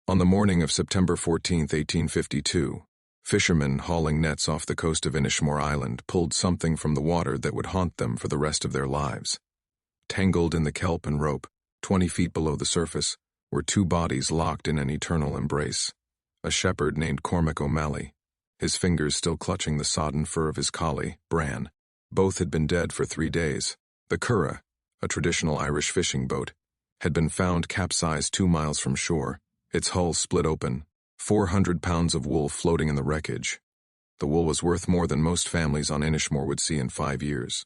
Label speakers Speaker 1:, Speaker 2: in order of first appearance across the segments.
Speaker 1: On the morning of September 14, 1852, fishermen hauling nets off the coast of Inishmore Island pulled something from the water that would haunt them for the rest of their lives. Tangled in the kelp and rope, 20 feet below the surface, were two bodies locked in an eternal embrace. A shepherd named Cormac O'Malley, his fingers still clutching the sodden fur of his collie, Bran. Both had been dead for 3 days. The curragh, a traditional Irish fishing boat, had been found capsized 2 miles from shore, its hull split open, 400 pounds of wool floating in the wreckage. The wool was worth more than most families on Inishmore would see in 5 years.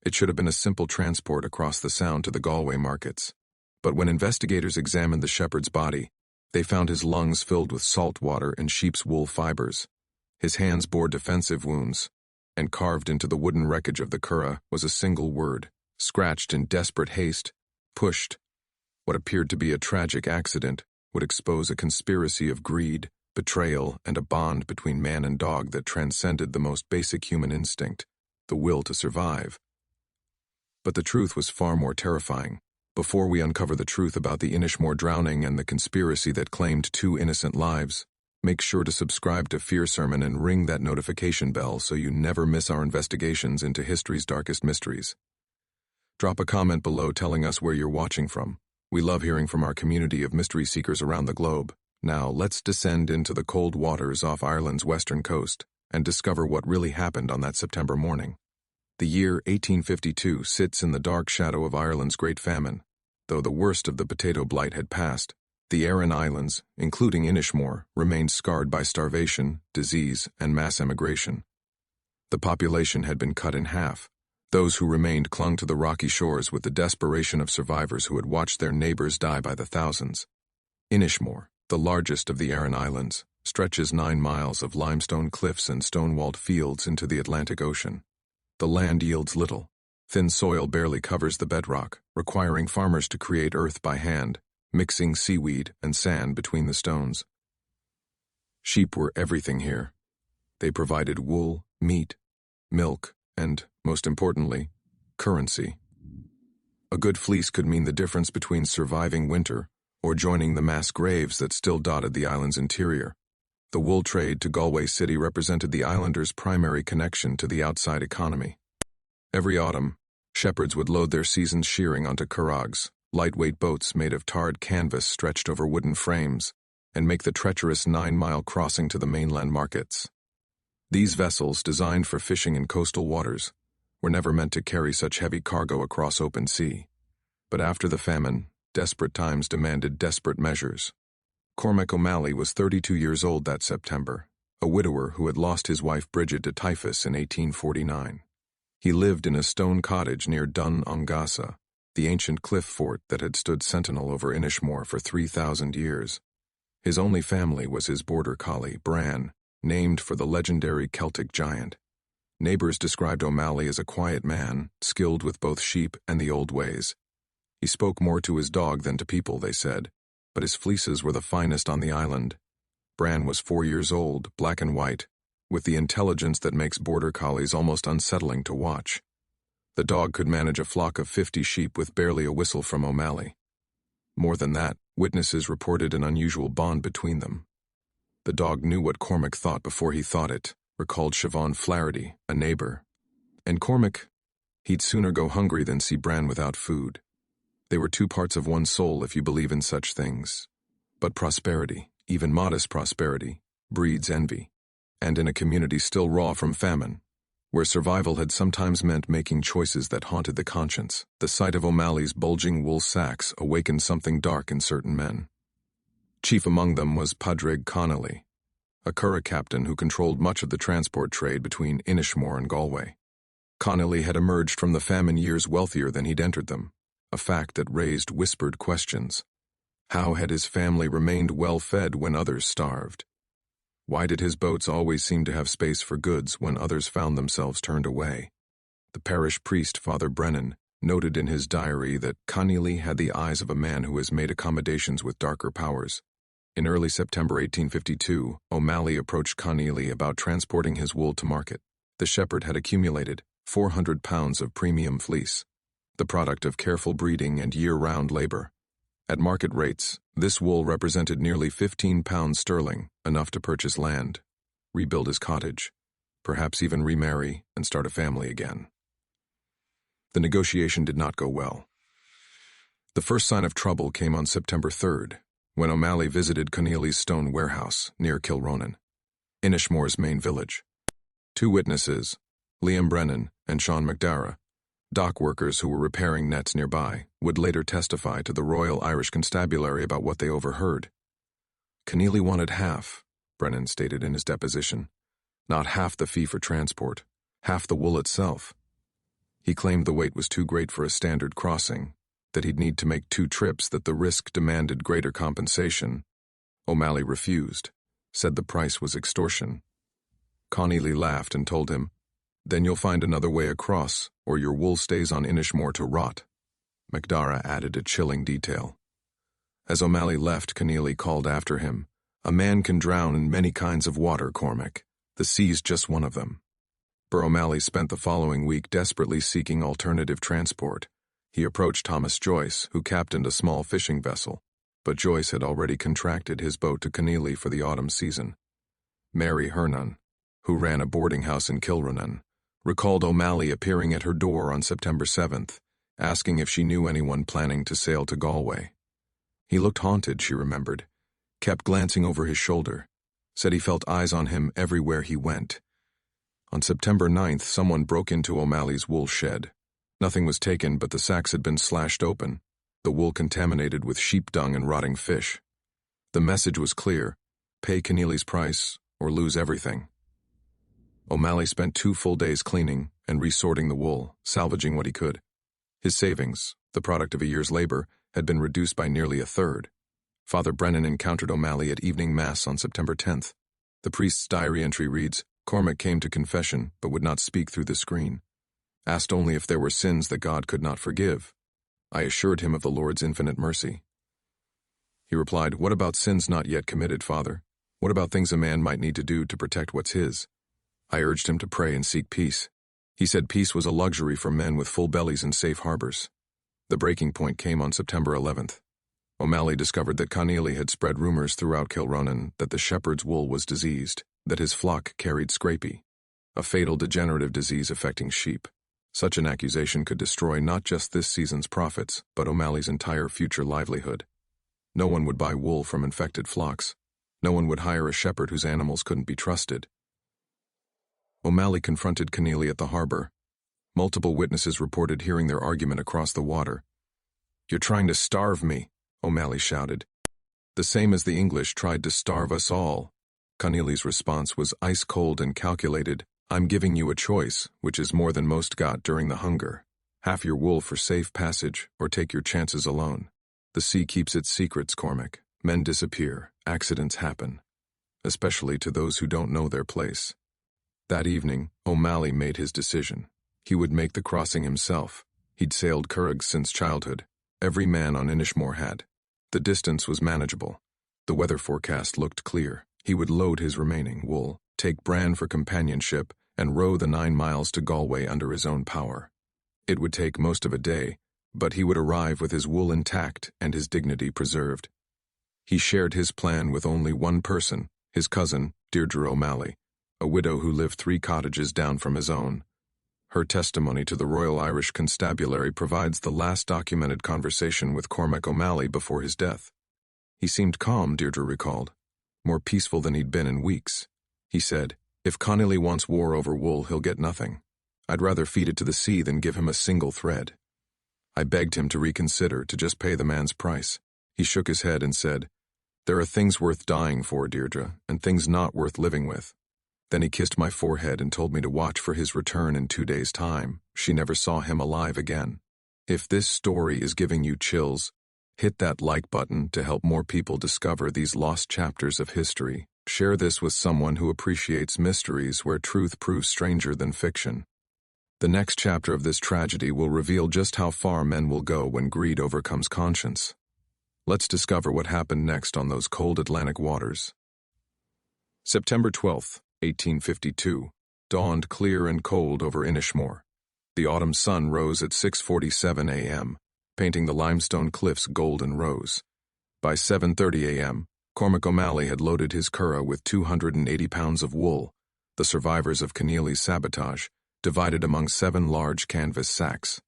Speaker 1: It should have been a simple transport across the Sound to the Galway markets. But when investigators examined the shepherd's body, they found his lungs filled with salt water and sheep's wool fibers. His hands bore defensive wounds, and carved into the wooden wreckage of the curragh was a single word, scratched in desperate haste, pushed. What appeared to be a tragic accident would expose a conspiracy of greed, betrayal, and a bond between man and dog that transcended the most basic human instinct, the will to survive. But the truth was far more terrifying. Before we uncover the truth about the Inishmore drowning and the conspiracy that claimed 2 innocent lives, make sure to subscribe to Fear Sermon and ring that notification bell so you never miss our investigations into history's darkest mysteries. Drop a comment below telling us where you're watching from. We love hearing from our community of mystery seekers around the globe. Now, let's descend into the cold waters off Ireland's western coast and discover what really happened on that September morning. The year 1852 sits in the dark shadow of Ireland's Great Famine. Though the worst of the potato blight had passed, the Aran Islands, including Inishmore, remained scarred by starvation, disease, and mass emigration. The population had been cut in half. Those who remained clung to the rocky shores with the desperation of survivors who had watched their neighbors die by the thousands. Inishmore, the largest of the Aran Islands, stretches 9 miles of limestone cliffs and stone-walled fields into the Atlantic Ocean. The land yields little. Thin soil barely covers the bedrock, requiring farmers to create earth by hand, mixing seaweed and sand between the stones. Sheep were everything here. They provided wool, meat, milk, and, most importantly, currency. A good fleece could mean the difference between surviving winter or joining the mass graves that still dotted the island's interior. The wool trade to Galway City represented the islanders' primary connection to the outside economy. Every autumn, shepherds would load their season's shearing onto curraghs, lightweight boats made of tarred canvas stretched over wooden frames, and make the treacherous 9-mile crossing to the mainland markets. These vessels, designed for fishing in coastal waters, were never meant to carry such heavy cargo across open sea. But after the famine, desperate times demanded desperate measures. Cormac O'Malley was 32 years old that September, a widower who had lost his wife Bridget to typhus in 1849. He lived in a stone cottage near Dun Ongasa, the ancient cliff fort that had stood sentinel over Inishmore for 3,000 years. His only family was his border collie, Bran, named for the legendary Celtic giant. Neighbors described O'Malley as a quiet man, skilled with both sheep and the old ways. He spoke more to his dog than to people, they said, but his fleeces were the finest on the island. Bran was 4 years old, black and white, with the intelligence that makes border collies almost unsettling to watch. The dog could manage a flock of 50 sheep with barely a whistle from O'Malley. More than that, witnesses reported an unusual bond between them. The dog knew what Cormac thought before he thought it, recalled Siobhan Flaherty, a neighbor. And Cormac, he'd sooner go hungry than see Bran without food. They were 2 parts of one soul if you believe in such things. But prosperity, even modest prosperity, breeds envy. And in a community still raw from famine, where survival had sometimes meant making choices that haunted the conscience, the sight of O'Malley's bulging wool sacks awakened something dark in certain men. Chief among them was Padraig Connolly, a curragh captain who controlled much of the transport trade between Inishmore and Galway. Connolly had emerged from the famine years wealthier than he'd entered them, a fact that raised whispered questions. How had his family remained well-fed when others starved? Why did his boats always seem to have space for goods when others found themselves turned away? The parish priest, Father Bran, noted in his diary that Connolly had the eyes of a man who has made accommodations with darker powers. In early September 1852, O'Malley approached Connolly about transporting his wool to market. The shepherd had accumulated 400 pounds of premium fleece, the product of careful breeding and year-round labor. At market rates, this wool represented nearly £15 sterling, enough to purchase land, rebuild his cottage, perhaps even remarry and start a family again. The negotiation did not go well. The first sign of trouble came on September 3rd, when O'Malley visited Conneely's stone warehouse near Kilronan, Inishmore's main village. Two witnesses, Liam Brennan and Sean McDara, dock workers who were repairing nets nearby, would later testify to the Royal Irish Constabulary about what they overheard. Conneely wanted half, Brennan stated in his deposition. Not half the fee for transport, half the wool itself. He claimed the weight was too great for a standard crossing, that he'd need to make 2 trips, that the risk demanded greater compensation. O'Malley refused, said the price was extortion. Conneely laughed and told him, "Then you'll find another way across, or your wool stays on Inishmore to rot." McDara added a chilling detail. As O'Malley left, Conneely called after him, "A man can drown in many kinds of water, Cormac. The sea's just one of them." O'Malley spent the following week desperately seeking alternative transport. He approached Thomas Joyce, who captained a small fishing vessel, but Joyce had already contracted his boat to Conneely for the autumn season. Mary Hernon, who ran a boarding house in Kilronan, recalled O'Malley appearing at her door on September 7th, asking if she knew anyone planning to sail to Galway. He looked haunted, she remembered, kept glancing over his shoulder, said he felt eyes on him everywhere he went. On September 9th, someone broke into O'Malley's wool shed. Nothing was taken, but the sacks had been slashed open, the wool contaminated with sheep dung and rotting fish. The message was clear: pay Conneely's price or lose everything. O'Malley spent 2 full days cleaning and resorting the wool, salvaging what he could. His savings, the product of a year's labor, had been reduced by nearly a third. Father Brennan encountered O'Malley at evening mass on September 10th. The priest's diary entry reads, "Cormac came to confession, but would not speak through the screen. Asked only if there were sins that God could not forgive. I assured him of the Lord's infinite mercy." He replied, "What about sins not yet committed, Father? What about things a man might need to do to protect what's his?" I urged him to pray and seek peace. He said peace was a luxury for men with full bellies and safe harbors. The breaking point came on September 11th. O'Malley discovered that Conneely had spread rumors throughout Kilronan that the shepherd's wool was diseased, that his flock carried scrapie, a fatal degenerative disease affecting sheep. Such an accusation could destroy not just this season's profits, but O'Malley's entire future livelihood. No one would buy wool from infected flocks. No one would hire a shepherd whose animals couldn't be trusted. O'Malley confronted Conneely at the harbor. Multiple witnesses reported hearing their argument across the water. "You're trying to starve me," O'Malley shouted. "The same as the English tried to starve us all." Conneely's response was ice-cold and calculated. "I'm giving you a choice, which is more than most got during the hunger. Half your wool for safe passage, or take your chances alone. The sea keeps its secrets, Cormac. Men disappear, accidents happen, especially to those who don't know their place." That evening, O'Malley made his decision. He would make the crossing himself. He'd sailed curraghs since childhood. Every man on Inishmore had. The distance was manageable. The weather forecast looked clear. He would load his remaining wool, take Bran for companionship, and row the 9 miles to Galway under his own power. It would take most of a day, but he would arrive with his wool intact and his dignity preserved. He shared his plan with only one person, his cousin, Deirdre O'Malley, a widow who lived 3 cottages down from his own. Her testimony to the Royal Irish Constabulary provides the last documented conversation with Cormac O'Malley before his death. He seemed calm, Deirdre recalled, more peaceful than he'd been in weeks. He said, "If Conneely wants war over wool, he'll get nothing. I'd rather feed it to the sea than give him a single thread." I begged him to reconsider, to just pay the man's price. He shook his head and said, "There are things worth dying for, Deirdre, and things not worth living with." Then he kissed my forehead and told me to watch for his return in 2 days' time. She never saw him alive again. If this story is giving you chills, hit that like button to help more people discover these lost chapters of history. Share this with someone who appreciates mysteries where truth proves stranger than fiction. The next chapter of this tragedy will reveal just how far men will go when greed overcomes conscience. Let's discover what happened next on those cold Atlantic waters. September 12th. 1852, dawned clear and cold over Inishmore. The autumn sun rose at 6:47 a.m. painting the limestone cliffs gold and rose. By 7:30 a.m., Cormac O'Malley had loaded his curragh with 280 pounds of wool, the survivors of Keneally's sabotage, divided among 7 large canvas sacks.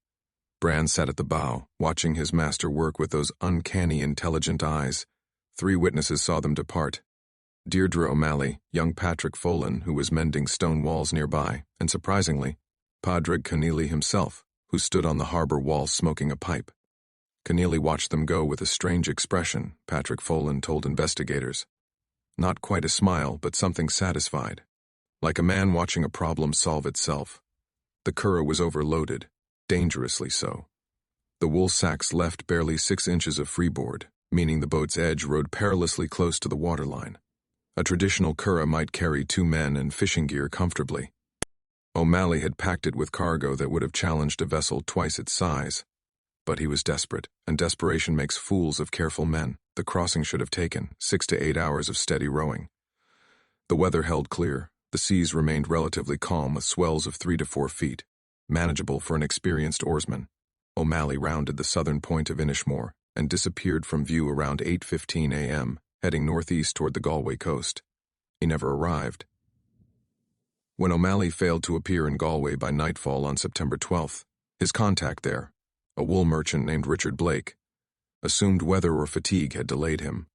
Speaker 1: Bran sat at the bow, watching his master work with those uncanny, intelligent eyes. 3 witnesses saw them depart. Deirdre O'Malley, young Patrick Folan, who was mending stone walls nearby, and surprisingly, Padraig Keneally himself, who stood on the harbor wall smoking a pipe. Keneally watched them go with a strange expression, Patrick Folan told investigators. Not quite a smile, but something satisfied. Like a man watching a problem solve itself. The curragh was overloaded, dangerously so. The wool sacks left barely 6 inches of freeboard, meaning the boat's edge rode perilously close to the waterline. A traditional curragh might carry 2 men and fishing gear comfortably. O'Malley had packed it with cargo that would have challenged a vessel twice its size. But he was desperate, and desperation makes fools of careful men. The crossing should have taken 6 to 8 hours of steady rowing. The weather held clear. The seas remained relatively calm with swells of 3 to 4 feet, manageable for an experienced oarsman. O'Malley rounded the southern point of Inishmore and disappeared from view around 8:15 a.m., heading northeast toward the Galway coast. He never arrived. When O'Malley failed to appear in Galway by nightfall on September 12th, his contact there, a wool merchant named Richard Blake, assumed weather or fatigue had delayed him.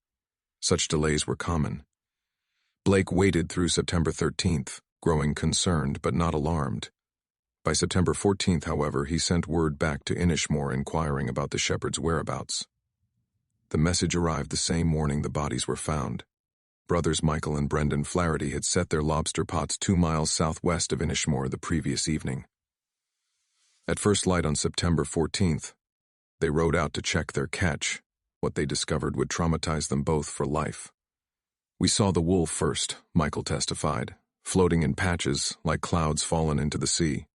Speaker 1: Such delays were common. Blake waited through September 13th, growing concerned but not alarmed. By September 14th, however, he sent word back to Inishmore inquiring about the shepherd's whereabouts. The message arrived the same morning the bodies were found. Brothers Michael and Brendan Flaherty had set their lobster pots 2 miles southwest of Inishmore the previous evening. At first light on September 14th, they rowed out to check their catch. What they discovered would traumatize them both for life. "We saw the wool first," Michael testified, floating in patches like clouds fallen into the sea,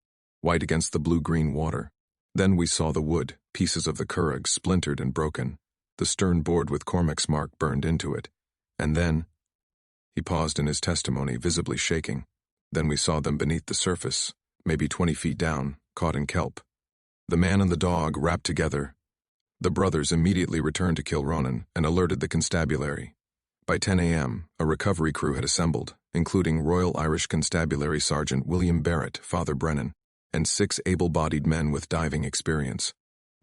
Speaker 1: white against the blue-green water. Then we saw the wood, pieces of the curragh splintered and broken, the stern board with Cormac's mark burned into it. And then, he paused in his testimony, visibly shaking. Then we saw them beneath the surface, maybe 20 feet down, caught in kelp. The man and the dog wrapped together. The brothers immediately returned to Kilronan and alerted the constabulary. By 10 a.m., a recovery crew had assembled, including Royal Irish Constabulary Sergeant William Barrett, Father Brennan, and 6 able-bodied men with diving experience.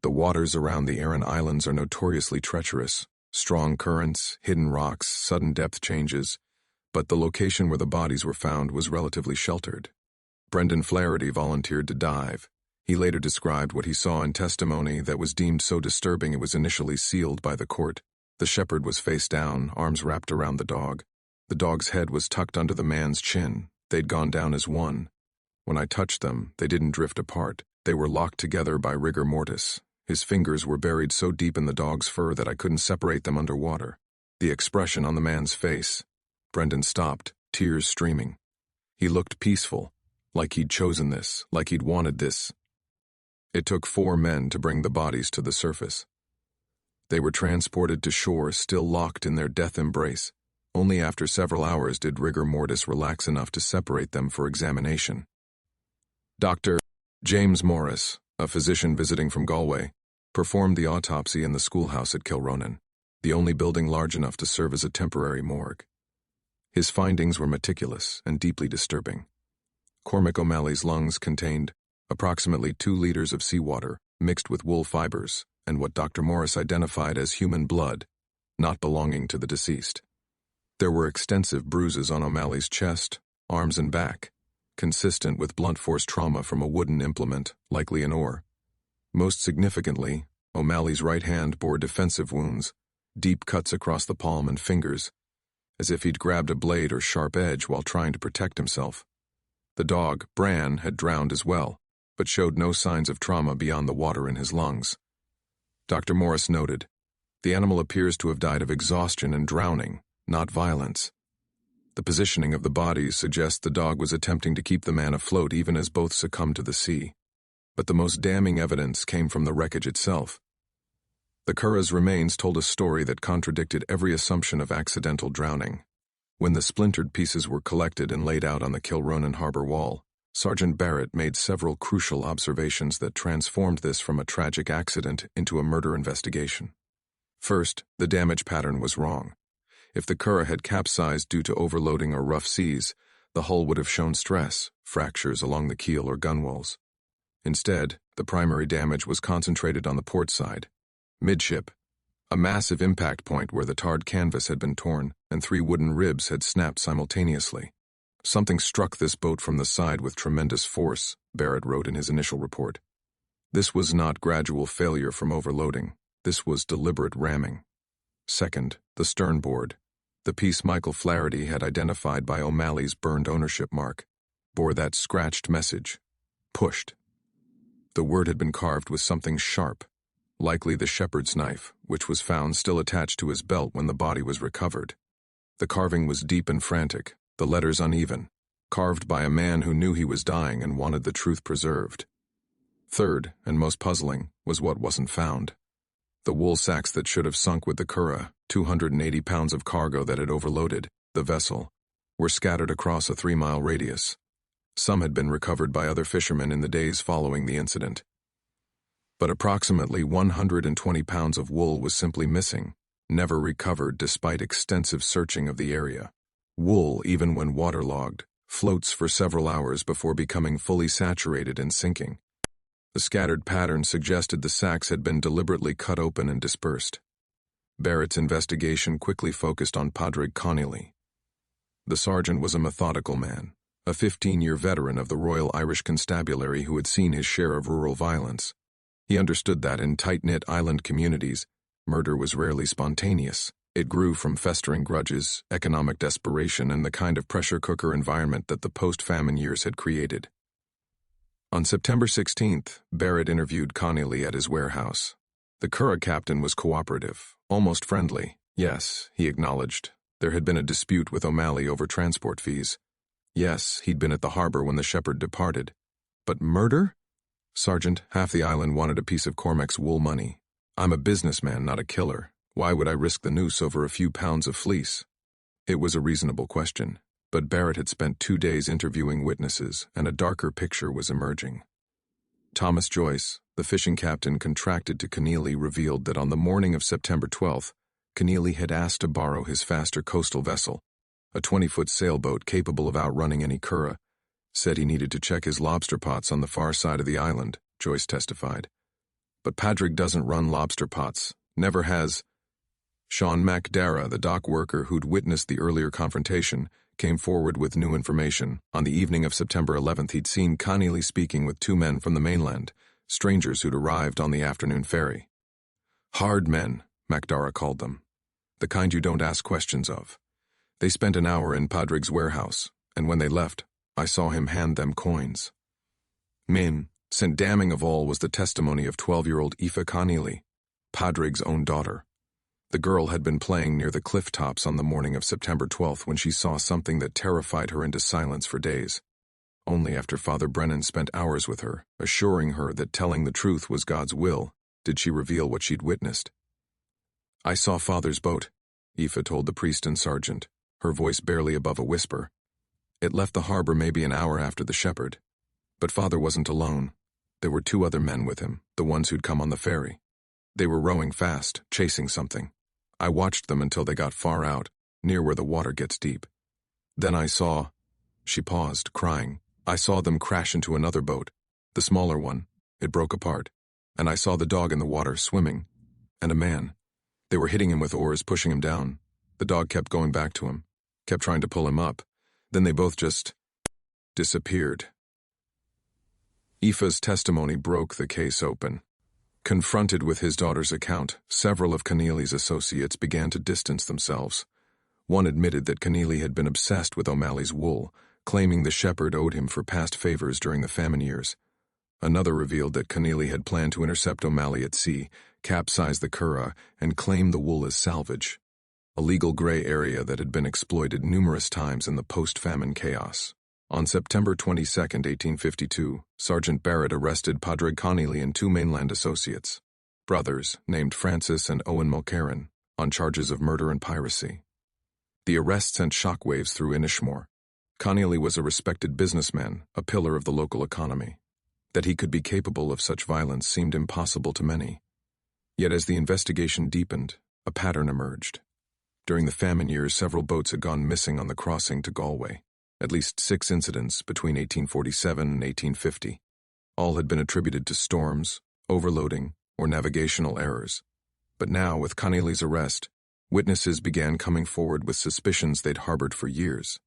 Speaker 1: The waters around the Aran Islands are notoriously treacherous. Strong currents, hidden rocks, sudden depth changes, but the location where the bodies were found was relatively sheltered. Brendan Flaherty volunteered to dive. He later described what he saw in testimony that was deemed so disturbing it was initially sealed by the court. The shepherd was face down, arms wrapped around the dog. The dog's head was tucked under the man's chin. They'd gone down as one. When I touched them, they didn't drift apart. They were locked together by rigor mortis. His fingers were buried so deep in the dog's fur that I couldn't separate them underwater. The expression on the man's face. Brendan stopped, tears streaming. He looked peaceful, like he'd chosen this, like he'd wanted this. It took 4 men to bring the bodies to the surface. They were transported to shore still locked in their death embrace. Only after several hours did rigor mortis relax enough to separate them for examination. Dr. James Morris, a physician visiting from Galway, performed the autopsy in the schoolhouse at Kilronan, the only building large enough to serve as a temporary morgue. His findings were meticulous and deeply disturbing. Cormac O'Malley's lungs contained approximately 2 liters of seawater mixed with wool fibers and what Dr. Morris identified as human blood, not belonging to the deceased. There were extensive bruises on O'Malley's chest, arms and back, consistent with blunt force trauma from a wooden implement, likely an oar. Most significantly, O'Malley's right hand bore defensive wounds, deep cuts across the palm and fingers, as if he'd grabbed a blade or sharp edge while trying to protect himself. The dog, Bran, had drowned as well, but showed no signs of trauma beyond the water in his lungs. Dr. Morris noted, the animal appears to have died of exhaustion and drowning, not violence. The positioning of the bodies suggests the dog was attempting to keep the man afloat even as both succumbed to the sea. But the most damning evidence came from the wreckage itself. The curragh's remains told a story that contradicted every assumption of accidental drowning. When the splintered pieces were collected and laid out on the Kilronan harbor wall, Sergeant Barrett made several crucial observations that transformed this from a tragic accident into a murder investigation. First, the damage pattern was wrong. If the Curragh had capsized due to overloading or rough seas, the hull would have shown stress, fractures along the keel or gunwales. Instead, the primary damage was concentrated on the port side, midship, a massive impact point where the tarred canvas had been torn and 3 wooden ribs had snapped simultaneously. Something struck this boat from the side with tremendous force, Barrett wrote in his initial report. This was not gradual failure from overloading. This was deliberate ramming. Second, the sternboard. The piece Michael Flaherty had identified by O'Malley's burned ownership mark bore that scratched message, pushed. The word had been carved with something sharp, likely the shepherd's knife, which was found still attached to his belt when the body was recovered. The carving was deep and frantic, the letters uneven, carved by a man who knew he was dying and wanted the truth preserved. Third, and most puzzling, was what wasn't found. The wool sacks that should have sunk with the Curragh, 280 pounds of cargo that had overloaded the vessel, were scattered across a 3-mile radius. Some had been recovered by other fishermen in the days following the incident. But approximately 120 pounds of wool was simply missing, never recovered despite extensive searching of the area. Wool, even when waterlogged, floats for several hours before becoming fully saturated and sinking. The scattered pattern suggested the sacks had been deliberately cut open and dispersed. Barrett's investigation quickly focused on Padraig Connolly. The sergeant was a methodical man, a 15-year veteran of the Royal Irish Constabulary who had seen his share of rural violence. He understood that in tight-knit island communities, murder was rarely spontaneous. It grew from festering grudges, economic desperation, and the kind of pressure cooker environment that the post-famine years had created. On September 16th, Barrett interviewed Connolly at his warehouse. The Curragh captain was cooperative, almost friendly. Yes, he acknowledged, there had been a dispute with O'Malley over transport fees. Yes, he'd been at the harbor when the shepherd departed. But murder? Sergeant, half the island wanted a piece of Cormac's wool money. I'm a businessman, not a killer. Why would I risk the noose over a few pounds of fleece? It was a reasonable question, but Barrett had spent 2 days interviewing witnesses, and a darker picture was emerging. Thomas Joyce, the fishing captain contracted to Keneally, revealed that on the morning of September 12th, Keneally had asked to borrow his faster coastal vessel, a 20-foot sailboat capable of outrunning any Curragh. Said he needed to check his lobster pots on the far side of the island, Joyce testified. But Padraig doesn't run lobster pots, never has. Sean MacDara, the dock worker who'd witnessed the earlier confrontation, came forward with new information. On the evening of September 11th, he'd seen Connolly speaking with 2 men from the mainland, strangers who'd arrived on the afternoon ferry. Hard men, MacDara called them. The kind you don't ask questions of. They spent an hour in Padraig's warehouse, and when they left, I saw him hand them coins. Sent damning of all was the testimony of 12-year-old Aoife Connolly, Padraig's own daughter. The girl had been playing near the cliff tops on the morning of September 12th when she saw something that terrified her into silence for days. Only after Father Brennan spent hours with her, assuring her that telling the truth was God's will, did she reveal what she'd witnessed. I saw Father's boat, Aoife told the priest and sergeant, her voice barely above a whisper. It left the harbor maybe an hour after the shepherd. But Father wasn't alone. There were 2 other men with him, the ones who'd come on the ferry. They were rowing fast, chasing something. I watched them until they got far out, near where the water gets deep. Then I saw... She paused, crying. I saw them crash into another boat, the smaller one. It broke apart. And I saw the dog in the water, swimming. And a man. They were hitting him with oars, pushing him down. The dog kept going back to him, kept trying to pull him up. Then they both just... disappeared. Aoife's testimony broke the case open. Confronted with his daughter's account, several of Connolly's associates began to distance themselves. One admitted that Connolly had been obsessed with O'Malley's wool, claiming the shepherd owed him for past favors during the famine years. Another revealed that Connolly had planned to intercept O'Malley at sea, capsize the Curragh, and claim the wool as salvage, a legal gray area that had been exploited numerous times in the post-famine chaos. On September 22, 1852, Sergeant Barrett arrested Padraig Connolly and 2 mainland associates, brothers named Francis and Owen Mulcairn, on charges of murder and piracy. The arrest sent shockwaves through Inishmore. Connolly was a respected businessman, a pillar of the local economy. That he could be capable of such violence seemed impossible to many. Yet as the investigation deepened, a pattern emerged. During the famine years, several boats had gone missing on the crossing to Galway. At least 6 incidents between 1847 and 1850. All had been attributed to storms, overloading, or navigational errors. But now, with Connolly's arrest, witnesses began coming forward with suspicions they'd harbored for years.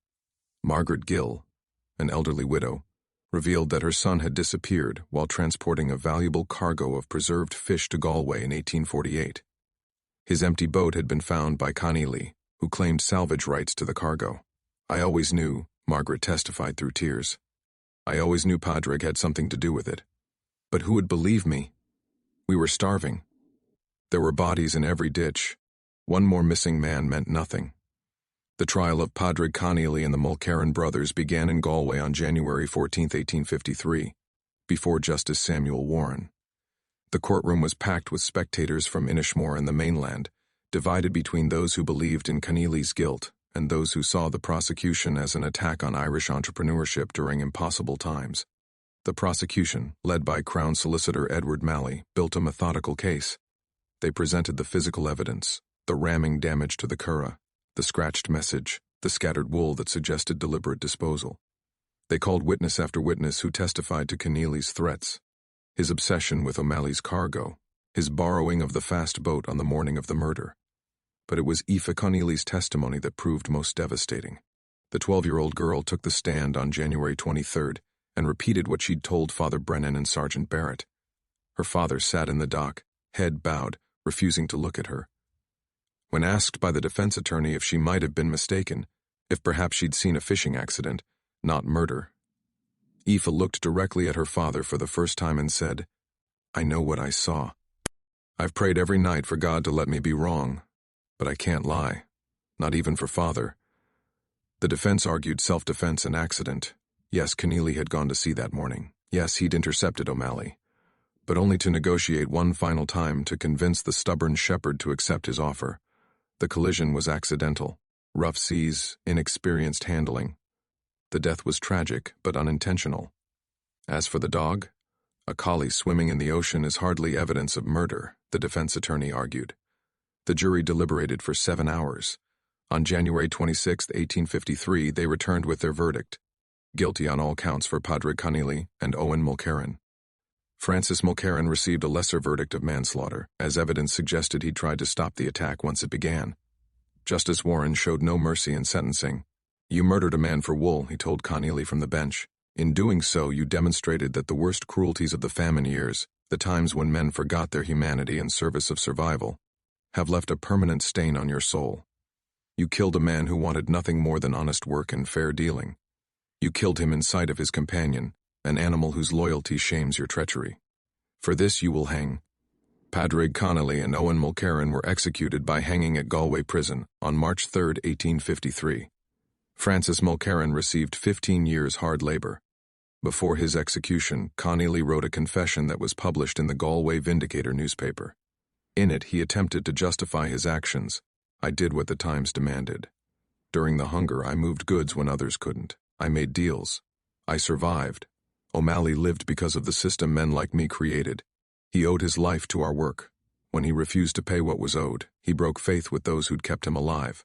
Speaker 1: Margaret Gill, an elderly widow, revealed that her son had disappeared while transporting a valuable cargo of preserved fish to Galway in 1848. His empty boat had been found by Connolly, who claimed salvage rights to the cargo. "I always knew," Margaret testified through tears. "I always knew Padraig had something to do with it. But who would believe me? We were starving. There were bodies in every ditch. One more missing man meant nothing." The trial of Padraig Connolly and the Mulcairn brothers began in Galway on January 14, 1853, before Justice Samuel Warren. The courtroom was packed with spectators from Inishmore and the mainland, divided between those who believed in Connolly's guilt and those who saw the prosecution as an attack on Irish entrepreneurship during impossible times. The prosecution, led by Crown Solicitor Edward Malley, built a methodical case. They presented the physical evidence, the ramming damage to the curragh, the scratched message, the scattered wool that suggested deliberate disposal. They called witness after witness who testified to Connolly's threats, his obsession with O'Malley's cargo, his borrowing of the fast boat on the morning of the murder. But it was Aoife Connolly's testimony that proved most devastating. The 12-year-old girl took the stand on January 23rd and repeated what she'd told Father Brennan and Sergeant Barrett. Her father sat in the dock, head bowed, refusing to look at her. When asked by the defense attorney if she might have been mistaken, if perhaps she'd seen a fishing accident, not murder, Aoife looked directly at her father for the first time and said, "I know what I saw. I've prayed every night for God to let me be wrong, but I can't lie, not even for Father." The defense argued self-defense and accident. Yes, Connolly had gone to sea that morning. Yes, he'd intercepted O'Malley, but only to negotiate one final time to convince the stubborn shepherd to accept his offer. The collision was accidental. Rough seas, inexperienced handling. The death was tragic, but unintentional. As for the dog, a collie swimming in the ocean is hardly evidence of murder, the defense attorney argued. The jury deliberated for 7 hours. On January 26, 1853, they returned with their verdict: guilty on all counts for Padraig Connolly and Owen Mulcairn. Francis Mulcairn received a lesser verdict of manslaughter, as evidence suggested he'd tried to stop the attack once it began. Justice Warren showed no mercy in sentencing. "You murdered a man for wool," he told Connolly from the bench. "In doing so, you demonstrated that the worst cruelties of the famine years, the times when men forgot their humanity in service of survival, have left a permanent stain on your soul. You killed a man who wanted nothing more than honest work and fair dealing. You killed him in sight of his companion, an animal whose loyalty shames your treachery. For this you will hang." Padraig Connolly and Owen Mulcairn were executed by hanging at Galway prison on March 3, 1853. Francis Mulcairn received 15 years hard labor. Before his execution, Connolly wrote a confession that was published in the Galway Vindicator newspaper. In it, he attempted to justify his actions. "I did what the times demanded. During the hunger, I moved goods when others couldn't. I made deals. I survived. O'Malley lived because of the system men like me created. He owed his life to our work. When he refused to pay what was owed, he broke faith with those who'd kept him alive.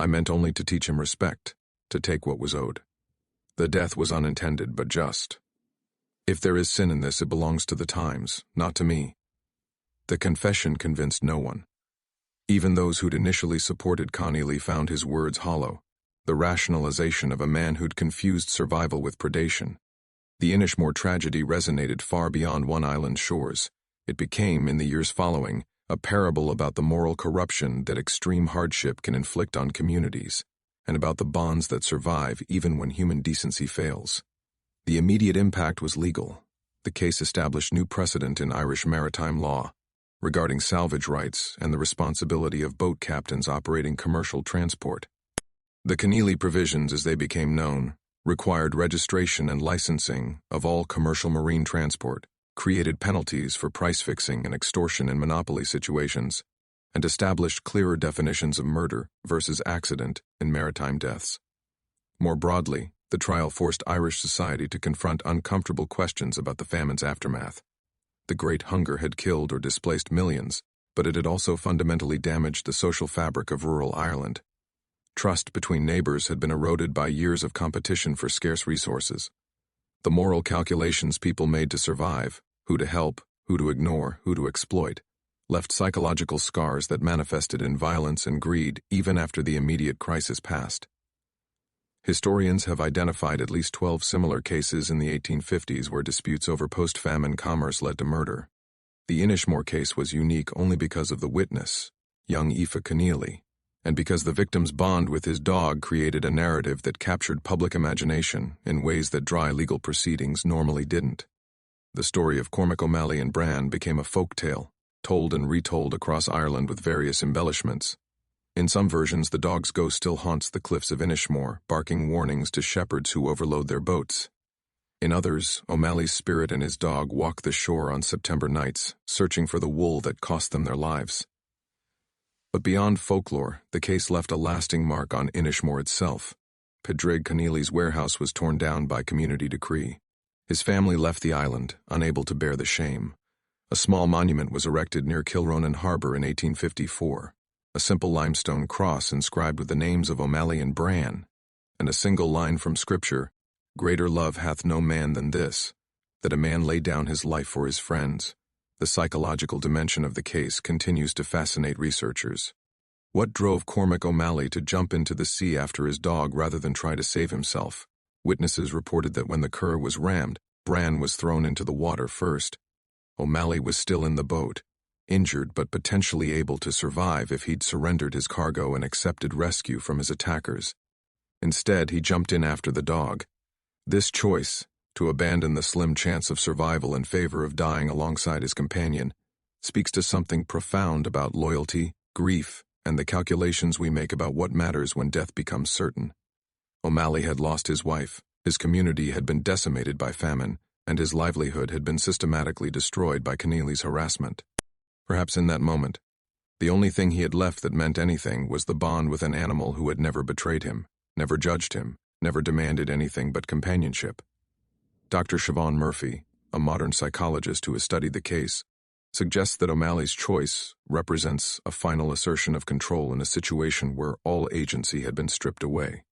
Speaker 1: I meant only to teach him respect, to take what was owed. The death was unintended but just. If there is sin in this, it belongs to the times, not to me." The confession convinced no one. Even those who'd initially supported Connolly found his words hollow, the rationalization of a man who'd confused survival with predation. The Inishmore tragedy resonated far beyond one island's shores. It became, in the years following, a parable about the moral corruption that extreme hardship can inflict on communities, and about the bonds that survive even when human decency fails. The immediate impact was legal. The case established new precedent in Irish maritime law, regarding salvage rights and the responsibility of boat captains operating commercial transport. The Connolly provisions, as they became known, required registration and licensing of all commercial marine transport, created penalties for price fixing and extortion in monopoly situations, and established clearer definitions of murder versus accident in maritime deaths. More broadly, the trial forced Irish society to confront uncomfortable questions about the famine's aftermath. The Great Hunger had killed or displaced millions, but it had also fundamentally damaged the social fabric of rural Ireland. Trust between neighbors had been eroded by years of competition for scarce resources. The moral calculations people made to survive, who to help, who to ignore, who to exploit, left psychological scars that manifested in violence and greed even after the immediate crisis passed. Historians have identified at least 12 similar cases in the 1850s where disputes over post-famine commerce led to murder. The Inishmore case was unique only because of the witness, young Aoife Keneally, and because the victim's bond with his dog created a narrative that captured public imagination in ways that dry legal proceedings normally didn't. The story of Cormac O'Malley and Bran became a folk tale, told and retold across Ireland with various embellishments. In some versions, the dog's ghost still haunts the cliffs of Inishmore, barking warnings to shepherds who overload their boats. In others, O'Malley's spirit and his dog walk the shore on September nights, searching for the wool that cost them their lives. But beyond folklore, the case left a lasting mark on Inishmore itself. Padraig Keneally's warehouse was torn down by community decree. His family left the island, unable to bear the shame. A small monument was erected near Kilronan Harbour in 1854. A simple limestone cross inscribed with the names of O'Malley and Bran, and a single line from Scripture, "Greater love hath no man than this, that a man lay down his life for his friends." The psychological dimension of the case continues to fascinate researchers. What drove Cormac O'Malley to jump into the sea after his dog rather than try to save himself? Witnesses reported that when the curragh was rammed, Bran was thrown into the water first. O'Malley was still in the boat, injured but potentially able to survive if he'd surrendered his cargo and accepted rescue from his attackers. Instead, he jumped in after the dog. This choice, to abandon the slim chance of survival in favor of dying alongside his companion, speaks to something profound about loyalty, grief, and the calculations we make about what matters when death becomes certain. O'Malley had lost his wife, his community had been decimated by famine, and his livelihood had been systematically destroyed by Keneally's harassment. Perhaps in that moment, the only thing he had left that meant anything was the bond with an animal who had never betrayed him, never judged him, never demanded anything but companionship. Dr. Siobhan Murphy, a modern psychologist who has studied the case, suggests that O'Malley's choice represents a final assertion of control in a situation where all agency had been stripped away.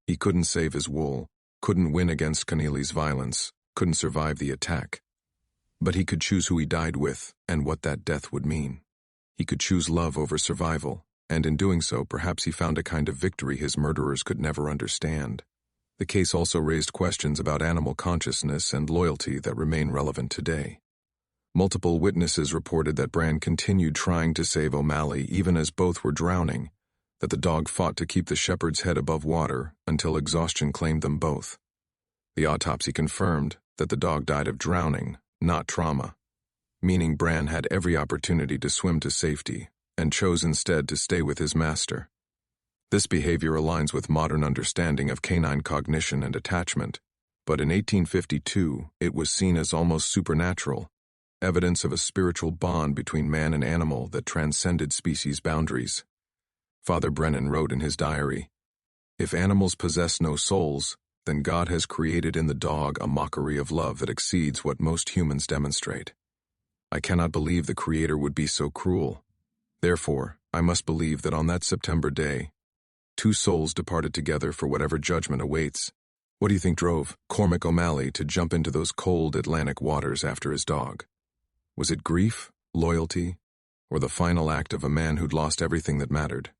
Speaker 1: He couldn't save his wool, couldn't win against Keneally's violence, couldn't survive the attack. But he could choose who he died with and what that death would mean. He could choose love over survival, and in doing so, perhaps he found a kind of victory his murderers could never understand. The case also raised questions about animal consciousness and loyalty that remain relevant today. Multiple witnesses reported that Bran continued trying to save O'Malley even as both were drowning, that the dog fought to keep the shepherd's head above water until exhaustion claimed them both. The autopsy confirmed that the dog died of drowning, not trauma, meaning Bran had every opportunity to swim to safety and chose instead to stay with his master. This behavior aligns with modern understanding of canine cognition and attachment, but in 1852 it was seen as almost supernatural, evidence of a spiritual bond between man and animal that transcended species boundaries. Father Brennan wrote in his diary, "If animals possess no souls, then God has created in the dog a mockery of love that exceeds what most humans demonstrate. I cannot believe the Creator would be so cruel. Therefore, I must believe that on that September day, two souls departed together for whatever judgment awaits." What do you think drove Cormac O'Malley to jump into those cold Atlantic waters after his dog? Was it grief, loyalty, or the final act of a man who'd lost everything that mattered?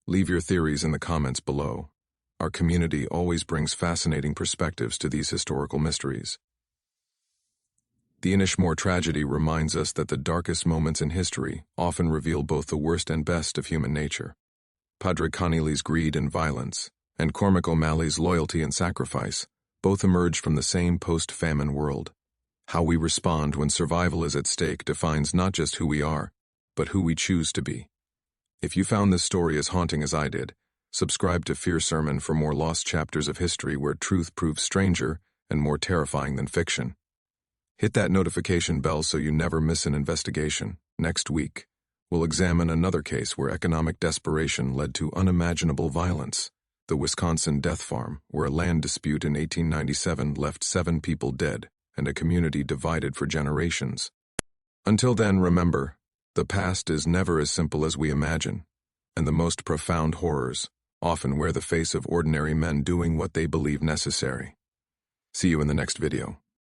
Speaker 1: Leave your theories in the comments below. Our community always brings fascinating perspectives to these historical mysteries. The Inishmore tragedy reminds us that the darkest moments in history often reveal both the worst and best of human nature. Padraig Keneally's greed and violence, and Cormac O'Malley's loyalty and sacrifice both emerge from the same post-famine world. How we respond when survival is at stake defines not just who we are, but who we choose to be. If you found this story as haunting as I did, subscribe to Fear Sermon for more lost chapters of history where truth proves stranger and more terrifying than fiction. Hit that notification bell so you never miss an investigation. Next week, we'll examine another case where economic desperation led to unimaginable violence. the Wisconsin death farm, where a land dispute in 1897 left 7 people dead and a community divided for generations. Until then, remember, the past is never as simple as we imagine, and the most profound horrors often wear the face of ordinary men doing what they believe necessary. See you in the next video.